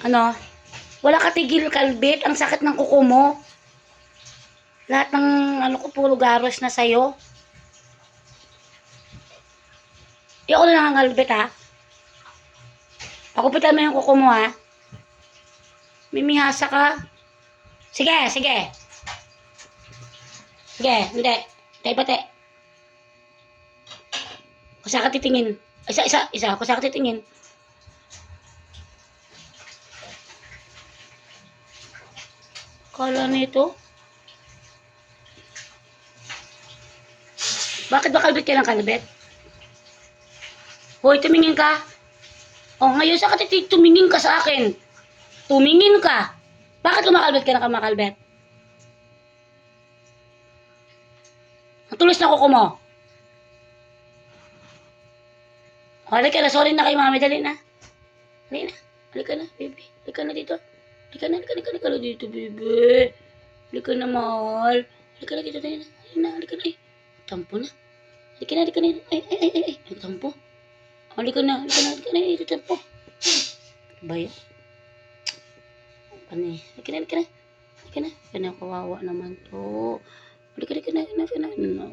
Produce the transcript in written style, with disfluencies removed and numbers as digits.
Ano? Wala ka tigil, kalbit. Ang sakit ng kuko mo. Lahat ng ano ko, puro garos na sa'yo. Di ako na nangangalbit, ha? Pakupitan mo yung kuko mo, ha? Mimihasa ka. Sige, sige. Sige, hindi. Tay-pate. Kusa ka titingin. Isa. Kusa ka titingin. Kala nito. Bakit ba kalbit ka ng kalbit? Hoy, tumingin ka. Oh, ngayon sa tumingin ka sa akin. Tumingin ka. Bakit kumakalbit ka na kamakalbit? Ang tulis na kuko mo. Halika na, sorry na kay mami. Dali na. Dali na. Halika na, baby. Halika na dito. Halika na dito, baby. Halika na, mahal. Halika na dito, dali na. Halika na. Tampo na. Halika na. Ay. Tampo. Halika na. Ito, tampo. Bayo. Halika na. Kawawa naman to. Halika na. No.